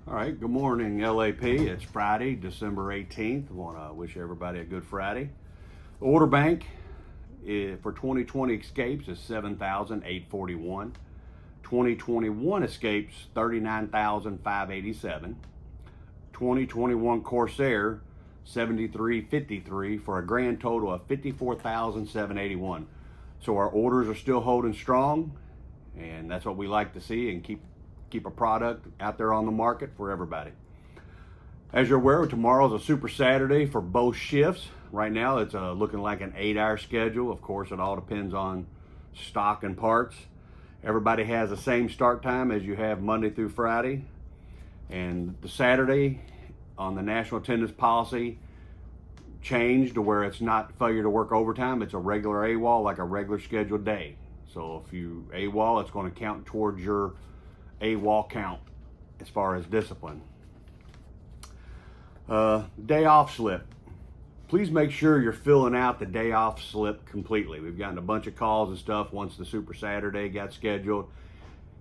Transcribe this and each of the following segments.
All right, good morning, LAP. It's Friday, December 18th. I want to wish everybody a good Friday. The order bank for 2020 escapes is 7,841. 2021 escapes 39,587. 2021 Corsair 7353 for a grand total of 54,781. So our orders are still holding strong, and that's what we like to see, and keep a product out there on the market for everybody. As you're aware, tomorrow's a Super Saturday for both shifts. Right now it's looking like an 8-hour schedule. Of course, it all depends on stock and parts. Everybody has the same start time as you have Monday through Friday. And the Saturday on the national attendance policy changed to where it's not failure to work overtime. It's a regular AWOL, like a regular scheduled day. So if you AWOL, it's going to count towards your AWOL count as far as discipline. Day off slip. Please make sure you're filling out the day off slip completely. We've gotten a bunch of calls and stuff once the Super Saturday got scheduled,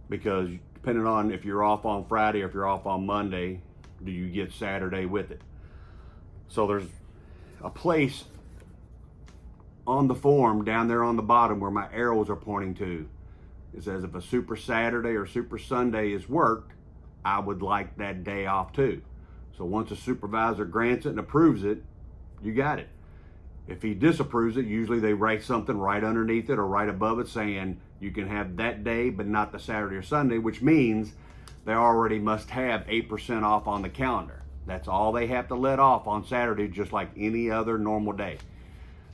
because depending on if you're off on Friday or if you're off on Monday, do you get Saturday with it? So there's a place on the form down there on the bottom where my arrows are pointing to. It says if a Super Saturday or Super Sunday is worked, I would like that day off too. So once a supervisor grants it and approves it, you got it. If he disapproves it, usually they write something right underneath it or right above it saying you can have that day but not the Saturday or Sunday, which means they already must have 8% off on the calendar. That's all they have to let off on Saturday, just like any other normal day.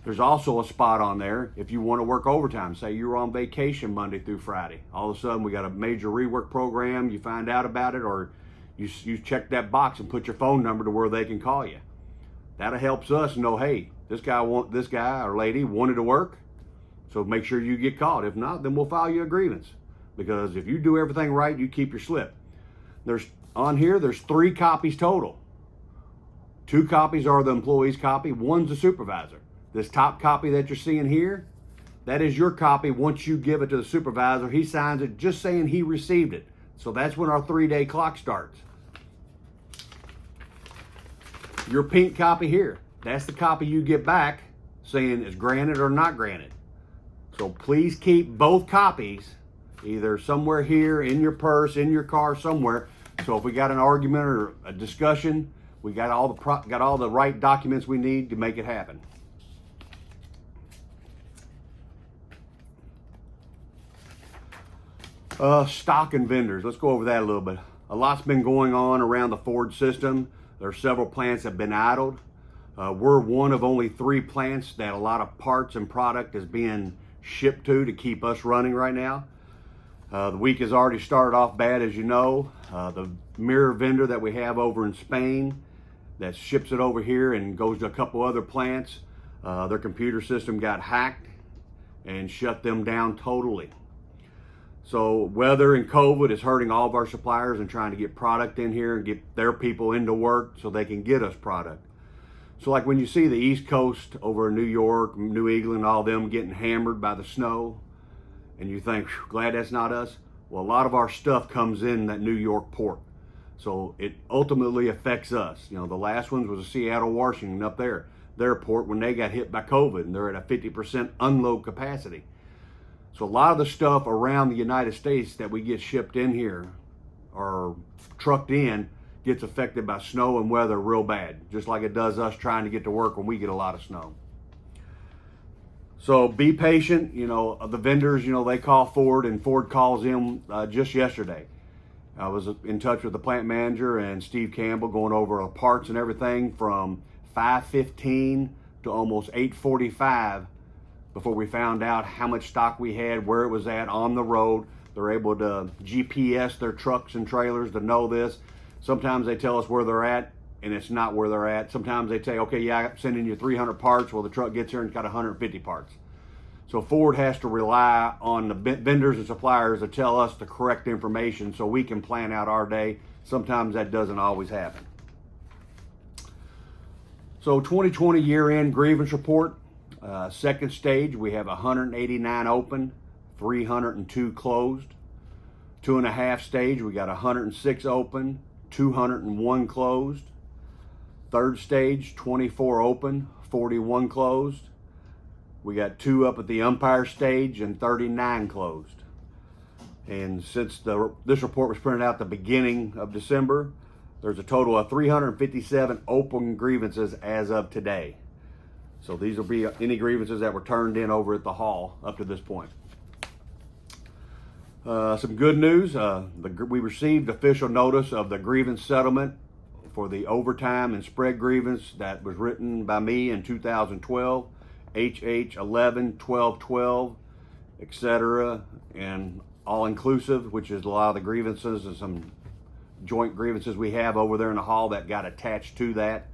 There's also a spot on there if you want to work overtime. Say you're on vacation Monday through Friday. All of a sudden we got a major rework program, you find out about it, or you check that box and put your phone number to where they can call you. That helps us know, hey, this guy or lady wanted to work, so make sure you get called. If not, then we'll file you a grievance. Because if you do everything right, you keep your slip. There's 3 copies total. 2 copies are the employee's copy, 1's the supervisor. This top copy that you're seeing here, that is your copy. Once you give it to the supervisor, he signs it just saying he received it. So that's when our 3-day clock starts. Your pink copy here, that's the copy you get back saying it's granted or not granted. So please keep both copies either somewhere here in your purse, in your car, somewhere. So if we got an argument or a discussion, we got all the right documents we need to make it happen. Stock and vendors. Let's go over that a little bit. A lot's been going on around the Ford system. There are several plants that have been idled. We're one of only 3 plants that a lot of parts and product is being shipped to keep us running right now. The week has already started off bad, as you know. The mirror vendor that we have over in Spain that ships it over here and goes to a couple other plants, their computer system got hacked and shut them down totally. So weather and COVID is hurting all of our suppliers and trying to get product in here and get their people into work so they can get us product. So like when you see the East Coast over in New York, New England, all them getting hammered by the snow, and you think, glad that's not us. Well, a lot of our stuff comes in that New York port. So it ultimately affects us. You know, the last ones was Seattle, Washington up there. Their port when they got hit by COVID, and they're at a 50% unload capacity. So a lot of the stuff around the United States that we get shipped in here or trucked in gets affected by snow and weather real bad, just like it does us trying to get to work when we get a lot of snow. So be patient. You know, the vendors, they call Ford and Ford calls them just yesterday. I was in touch with the plant manager and Steve Campbell going over the parts and everything from 5:15 to almost 8:45 before we found out how much stock we had, where it was at on the road. They're able to GPS their trucks and trailers to know this. Sometimes they tell us where they're at and it's not where they're at. Sometimes they say, okay, yeah, I'm sending you 300 parts. Well, the truck gets here and it's got 150 parts. So Ford has to rely on the vendors and suppliers to tell us the correct information so we can plan out our day. Sometimes that doesn't always happen. So 2020 year-end grievance report. Second stage, we have 189 open, 302 closed. 2.5 stage, we got 106 open, 201 closed. Third stage, 24 open, 41 closed. We got 2 up at the umpire stage and 39 closed. And since this report was printed out at the beginning of December, there's a total of 357 open grievances as of today. So these will be any grievances that were turned in over at the hall up to this point. Some good news, we received official notice of the grievance settlement for the overtime and spread grievance that was written by me in 2012, HH 11 12 12, etc., and all inclusive, which is a lot of the grievances and some joint grievances we have over there in the hall that got attached to that.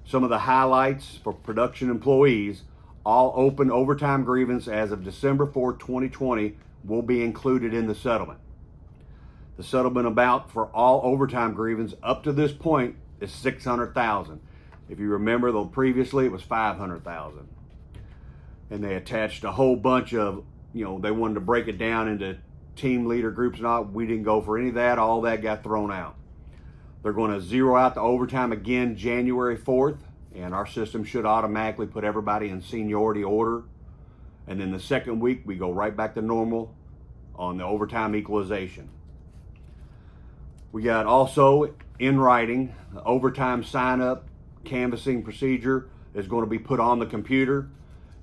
Some of the highlights for production employees: all open overtime grievance as of December 4, 2020 will be included in the settlement. The settlement amount for all overtime grievance up to this point is $600,000. If you remember, though, previously it was $500,000. And they attached a whole bunch of, they wanted to break it down into team leader groups and all. We didn't go for any of that. All that got thrown out. They're going to zero out the overtime again January 4th, and our system should automatically put everybody in seniority order. And then the second week, we go right back to normal on the overtime equalization. We got also in writing, the overtime sign-up canvassing procedure is going to be put on the computer,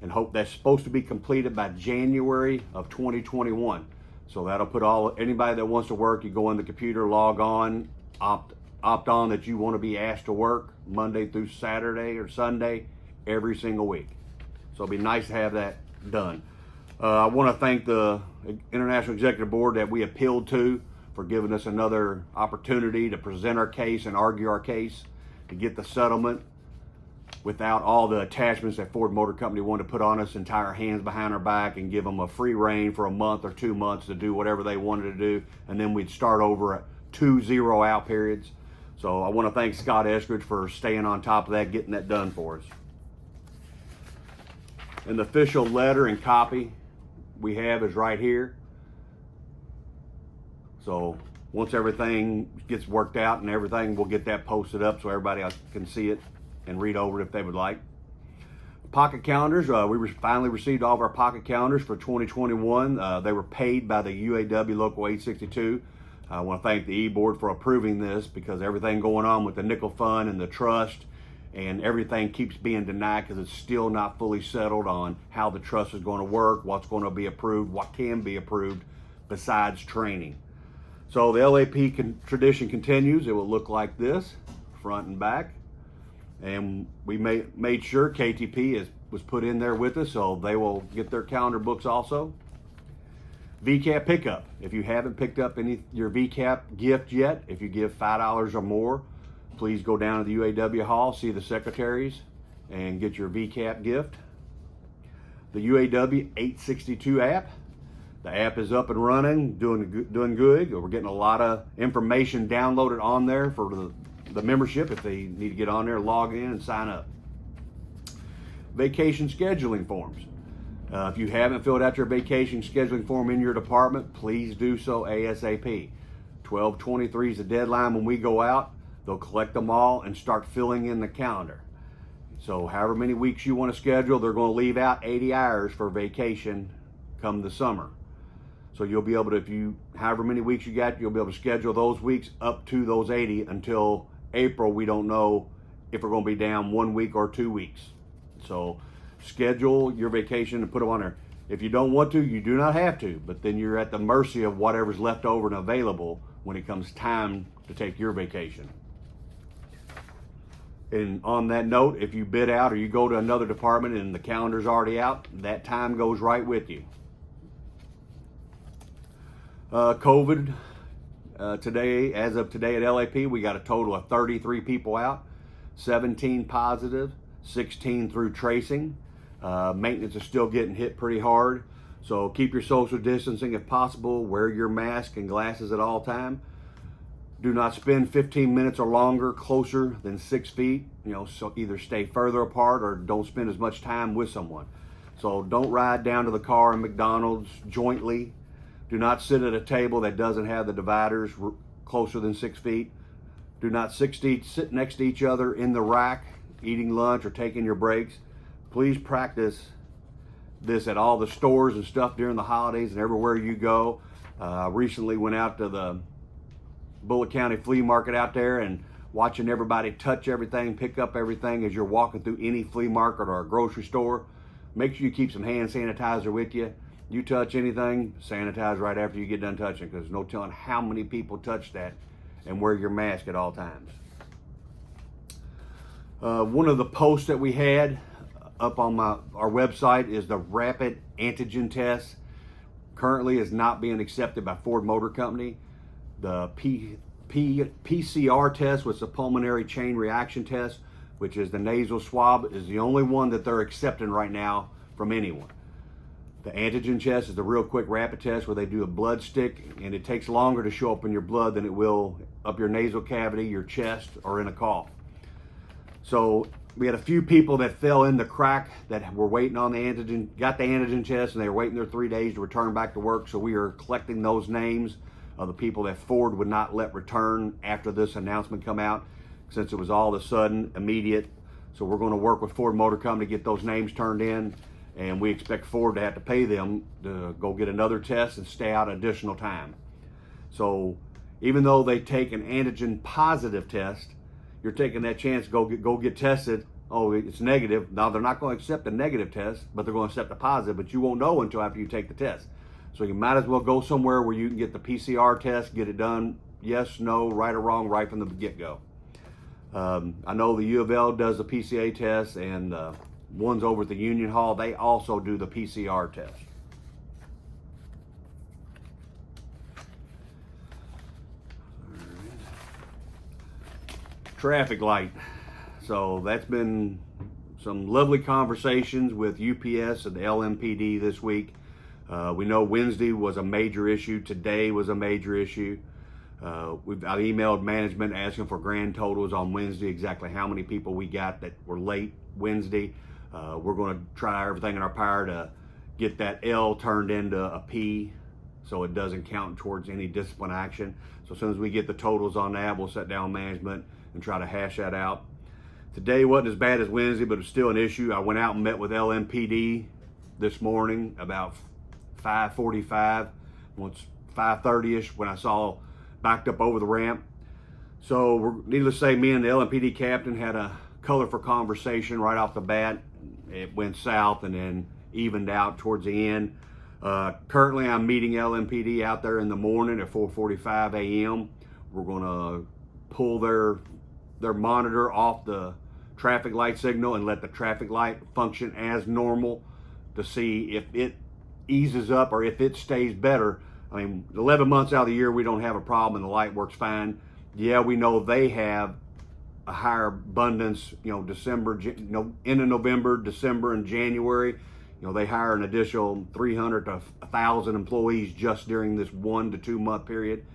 and hope that's supposed to be completed by January of 2021. So that'll put anybody that wants to work, you go on the computer, log on, opt on that you want to be asked to work Monday through Saturday or Sunday every single week. So it'll be nice to have that done. I want to thank the International Executive Board that we appealed to for giving us another opportunity to present our case and argue our case to get the settlement without all the attachments that Ford Motor Company wanted to put on us and tie our hands behind our back and give them a free rein for a month or 2 months to do whatever they wanted to do, and then we'd start over at 2 zero-out periods. So I want to thank Scott Eskridge for staying on top of that, getting that done for us. And the official letter and copy we have is right here. So once everything gets worked out and everything, we'll get that posted up so everybody else can see it and read over it if they would like. Pocket calendars, we finally received all of our pocket calendars for 2021. They were paid by the UAW Local 862. I want to thank the E-Board for approving this, because everything going on with the nickel fund and the trust and everything keeps being denied because it's still not fully settled on how the trust is going to work, what's going to be approved, what can be approved besides training. So the LAP tradition continues. It will look like this, front and back. And we made sure KTP was put in there with us, so they will get their calendar books also. VCAP Pick-up. If you haven't picked up your VCAP gift yet, if you give $5 or more, please go down to the UAW hall, see the secretaries, and get your VCAP gift. The UAW 862 app. The app is up and running, doing good. We're getting a lot of information downloaded on there for the membership if they need to get on there, log in, and sign up. Vacation scheduling forms. If you haven't filled out your vacation scheduling form in your department, please do so ASAP. 12/23 is the deadline when we go out. They'll collect them all and start filling in the calendar. So however many weeks you want to schedule, they're going to leave out 80 hours for vacation come the summer. So you'll be able to, however many weeks you got, you'll be able to schedule those weeks up to those 80 until April. We don't know if we're going to be down 1 week or 2 weeks. So schedule your vacation and put them on there. If you don't want to, you do not have to, but then you're at the mercy of whatever's left over and available when it comes time to take your vacation. And on that note, if you bid out or you go to another department and the calendar's already out, that time goes right with you. COVID, today, as of today at LAP, we got a total of 33 people out, 17 positive, 16 through tracing. Maintenance is still getting hit pretty hard, so keep your social distancing if possible. Wear your mask and glasses at all time. Do not spend 15 minutes or longer closer than 6 feet. So either stay further apart or don't spend as much time with someone. So don't ride down to the car in McDonald's jointly. Do not sit at a table that doesn't have the dividers closer than 6 feet. Do not sit next to each other in the rack, eating lunch or taking your breaks. Please practice this at all the stores and stuff during the holidays and everywhere you go. Recently went out to the Bullitt County Flea Market out there and watching everybody touch everything, pick up everything as you're walking through any flea market or a grocery store. Make sure you keep some hand sanitizer with you. You touch anything, sanitize right after you get done touching, because there's no telling how many people touch that, and wear your mask at all times. One of the posts that we had up on our website is the rapid antigen test. Currently is not being accepted by Ford Motor Company. The PCR test, was the pulmonary chain reaction test, which is the nasal swab, is the only one that they're accepting right now from anyone. The antigen test is the real quick rapid test where they do a blood stick, and it takes longer to show up in your blood than it will up your nasal cavity, your chest, or in a cough. So we had a few people that fell in the crack that were waiting on the antigen, got the antigen test, and they were waiting their 3 days to return back to work. So we are collecting those names of the people that Ford would not let return after this announcement come out, since it was all of a sudden immediate. So we're going to work with Ford Motor Company to get those names turned in, and we expect Ford to have to pay them to go get another test and stay out additional time. So even though they take an antigen positive test, you're taking that chance to go get tested. Oh, it's negative. Now they're not going to accept the negative test, but they're going to accept the positive, but you won't know until after you take the test. So you might as well go somewhere where you can get the PCR test, get it done, yes, no, right or wrong, right from the get-go. I know the U of L does the PCA test, and ones over at the Union Hall, they also do the PCR test. Traffic light. So that's been some lovely conversations with UPS and the LMPD this week. We know Wednesday was a major issue. Today was a major issue. I emailed management asking for grand totals on Wednesday, exactly how many people we got that were late Wednesday. We're going to try everything in our power to get that L turned into a P so it doesn't count towards any discipline action. So as soon as we get the totals on that, we'll sit down with management and try to hash that out. Today wasn't as bad as Wednesday, but it's still an issue. I went out and met with LMPD this morning about 5:45, once 5:30ish, when I saw backed up over the ramp. So needless to say, me and the LMPD captain had a colorful conversation right off the bat. It went south and then evened out towards the end. Currently, I'm meeting LMPD out there in the morning at 4:45 a.m. We're going to pull their monitor off the traffic light signal and let the traffic light function as normal to see if it eases up or if it stays better. I mean, 11 months out of the year, we don't have a problem and the light works fine. Yeah, we know they have a higher abundance, December, end of November, December, and January. They hire an additional 300 to 1,000 employees just during this 1 to 2 month period.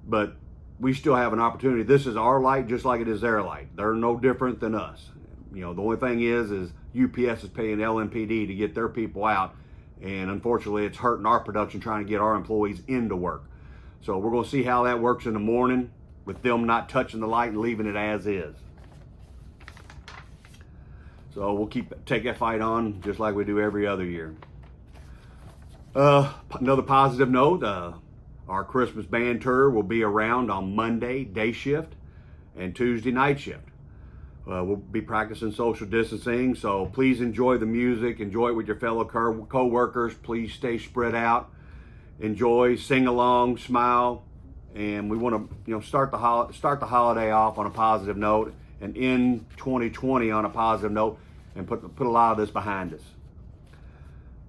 But we still have an opportunity. This is our light just like it is their light. They're no different than us. The only thing is UPS is paying LMPD to get their people out. And unfortunately, it's hurting our production trying to get our employees into work. So we're going to see how that works in the morning with them not touching the light and leaving it as is. So we'll take that fight on just like we do every other year. Another positive note, our Christmas band tour will be around on Monday, day shift, and Tuesday, night shift. We'll be practicing social distancing, so please enjoy the music, enjoy it with your fellow co-workers. Please stay spread out, enjoy, sing along, smile, and we want to start the holiday off on a positive note and end 2020 on a positive note and put a lot of this behind us.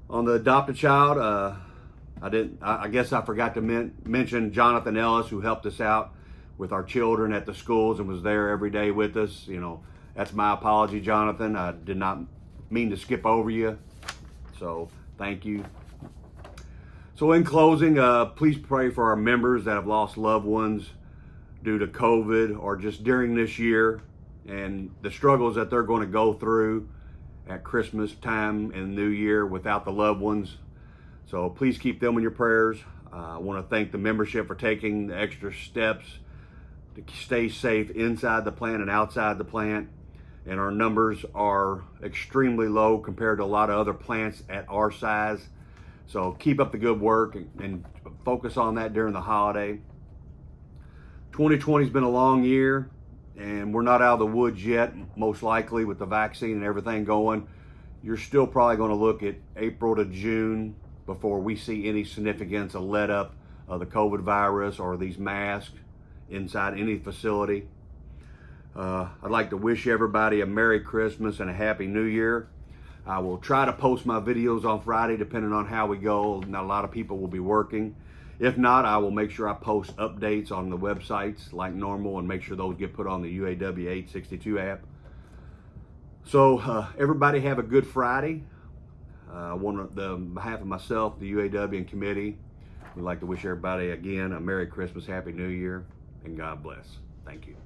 On the adopted child, I guess I forgot to mention Jonathan Ellis, who helped us out with our children at the schools and was there every day with us. That's my apology, Jonathan. I did not mean to skip over you. So thank you. So in closing, please pray for our members that have lost loved ones due to COVID or just during this year, and the struggles that they're going to go through at Christmas time and New Year without the loved ones. So please keep them in your prayers. I want to thank the membership for taking the extra steps to stay safe inside the plant and outside the plant. And our numbers are extremely low compared to a lot of other plants at our size. So keep up the good work and focus on that during the holiday. 2020 has been a long year, and we're not out of the woods yet, most likely with the vaccine and everything going. You're still probably going to look at April to June before we see any significance of let up of the COVID virus or these masks inside any facility. I'd like to wish everybody a Merry Christmas and a Happy New Year. I will try to post my videos on Friday depending on how we go. Not a lot of people will be working. If not, I will make sure I post updates on the websites like normal and make sure those get put on the UAW 862 app. So everybody have a good Friday. I want to, on behalf of myself, the UAW and committee, we'd like to wish everybody again a Merry Christmas, Happy New Year, and God bless. Thank you.